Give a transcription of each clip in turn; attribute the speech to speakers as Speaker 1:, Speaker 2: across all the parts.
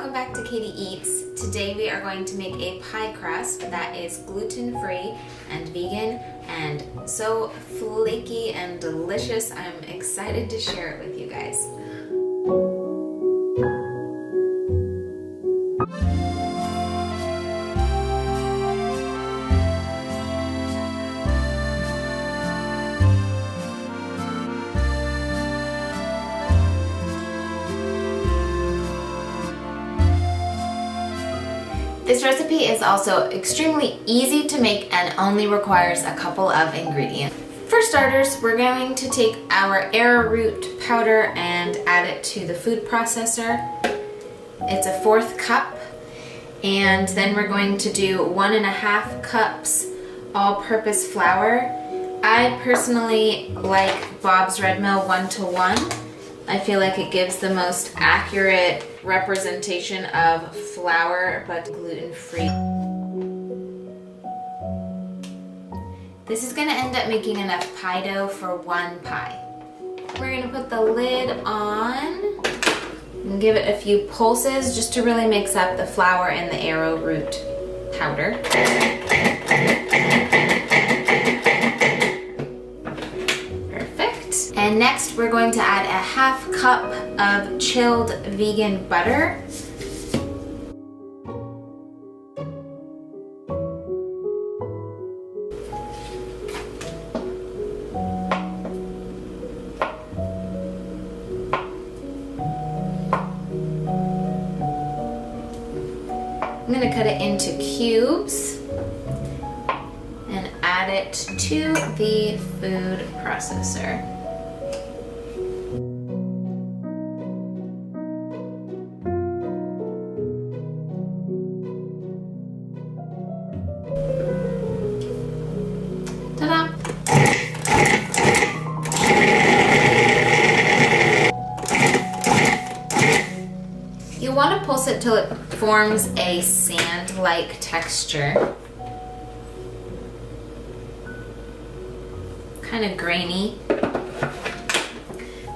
Speaker 1: welcome back to Katie Eats. Today we are going to make a pie crust that is gluten-free and vegan and so flaky and delicious. I'm excited to share it with you guys. This recipe is also extremely easy to make and only requires a couple of ingredients. For starters, we're going to take our arrowroot powder and add it to the food processor. It's a 1/4 cup. And then we're going to do 1.5 cups all-purpose flour. I personally like Bob's Red Mill 1-to-1. I feel like it gives the most accurate representation of flour, but gluten-free. This is gonna end up making enough pie dough for 1 pie. We're gonna put the lid on and give it a few pulses just to really mix up the flour and the arrowroot powder. And next we're going to add a 1/2 cup of chilled vegan butter. I'm going to cut it into cubes and add it to the food processor. Ta-da! You want to pulse it till it forms a sand-like texture. Kind of grainy.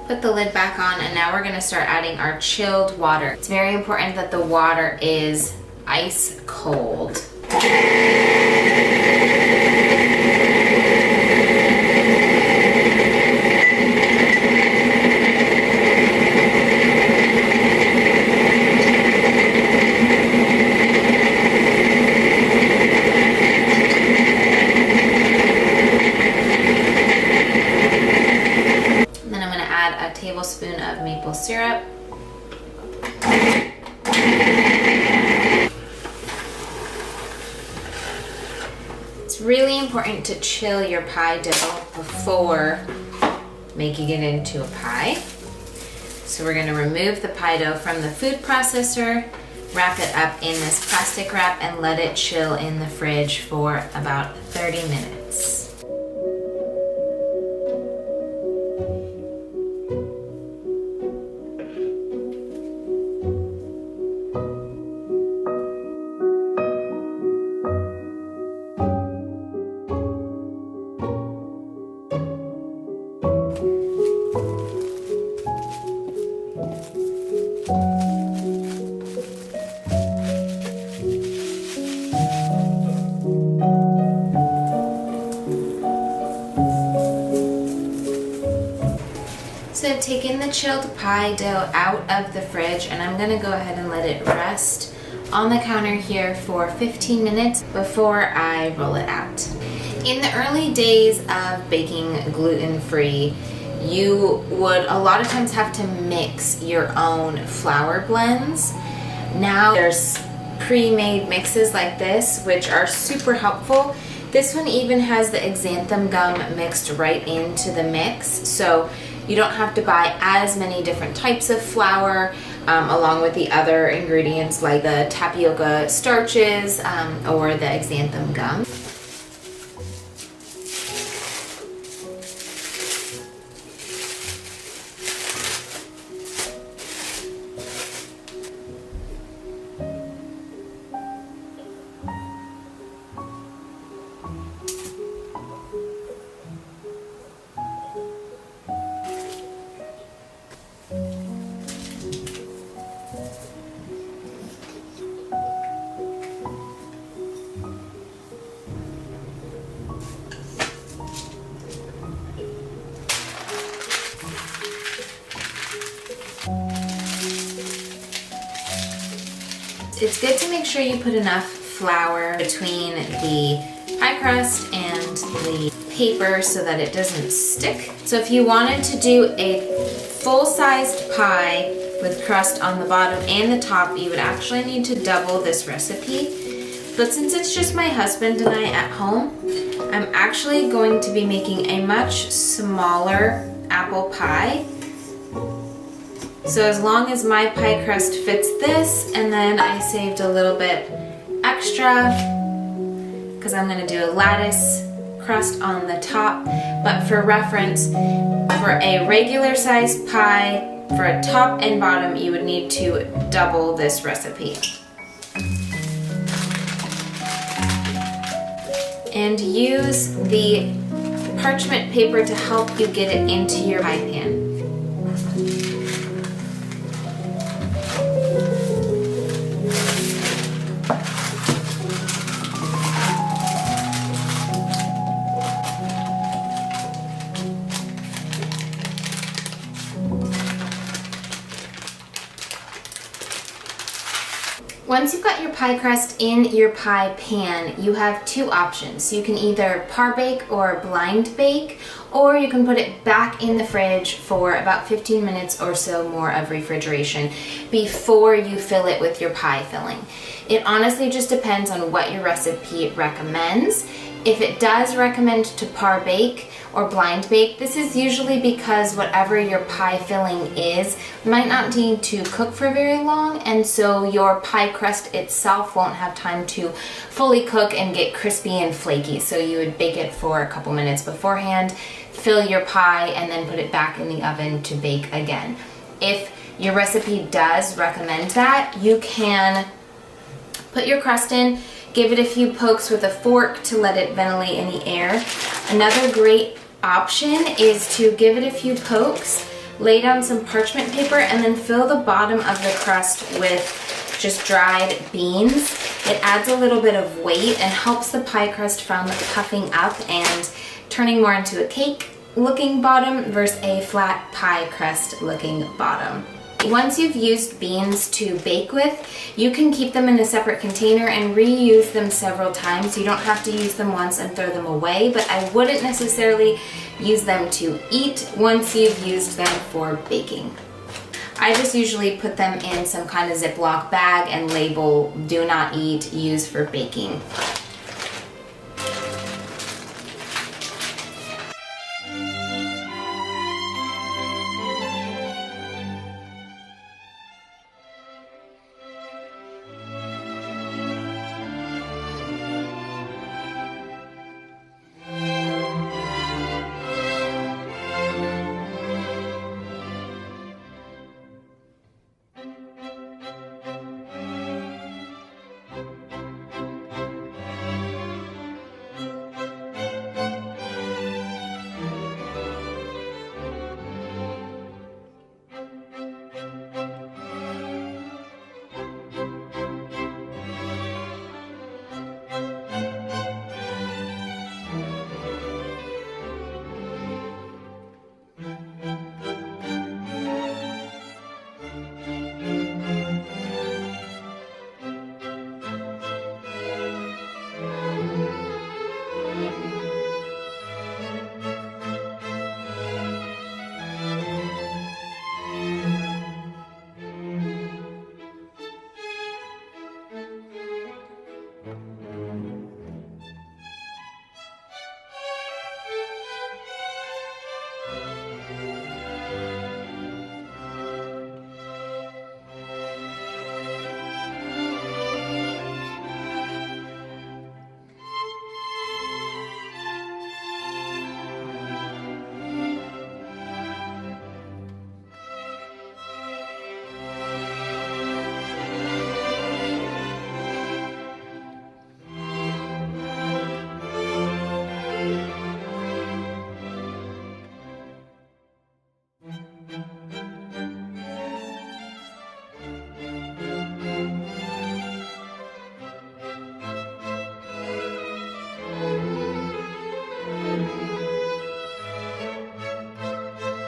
Speaker 1: Put the lid back on and now we're going to start adding our chilled water. It's very important that the water is ice cold. A tablespoon of maple syrup. It's really important to chill your pie dough before making it into a pie. So we're going to remove the pie dough from the food processor, wrap it up in this plastic wrap, and let it chill in the fridge for about 30 minutes. So I've taken the chilled pie dough out of the fridge and I'm going to go ahead and let it rest on the counter here for 15 minutes before I roll it out. In the early days of baking gluten-free, you would a lot of times have to mix your own flour blends. Now there's pre-made mixes like this which are super helpful. This one even has the xanthan gum mixed right into the mix, so you don't have to buy as many different types of flour along with the other ingredients like the tapioca starches or the xanthan gum. It's good to make sure you put enough flour between the pie crust and the paper so that it doesn't stick. So if you wanted to do a full-sized pie with crust on the bottom and the top, you would actually need to double this recipe. But since it's just my husband and I at home, I'm actually going to be making a much smaller apple pie. So as long as my pie crust fits this, and then I saved a little bit extra because I'm going to do a lattice crust on the top. But for reference, for a regular sized pie, for a top and bottom, you would need to double this recipe. And use the parchment paper to help you get it into your pie pan. Once you've got your pie crust in your pie pan, you have two options. You can either par bake or blind bake, or you can put it back in the fridge for about 15 minutes or so more of refrigeration before you fill it with your pie filling. It honestly just depends on what your recipe recommends. If it does recommend to par bake or blind bake, this is usually because whatever your pie filling is might not need to cook for very long, and so your pie crust itself won't have time to fully cook and get crispy and flaky. So you would bake it for a couple minutes beforehand, fill your pie, and then put it back in the oven to bake again. If your recipe does recommend that, you can put your crust in, give it a few pokes with a fork to let it ventilate any air. Another great option is to give it a few pokes, lay down some parchment paper, and then fill the bottom of the crust with just dried beans. It adds a little bit of weight and helps the pie crust from puffing up and turning more into a cake looking bottom versus a flat pie crust looking bottom. Once you've used beans to bake with, you can keep them in a separate container and reuse them several times. You don't have to use them once and throw them away, but I wouldn't necessarily use them to eat once you've used them for baking. I just usually put them in some kind of Ziploc bag and label "do not eat, use for baking."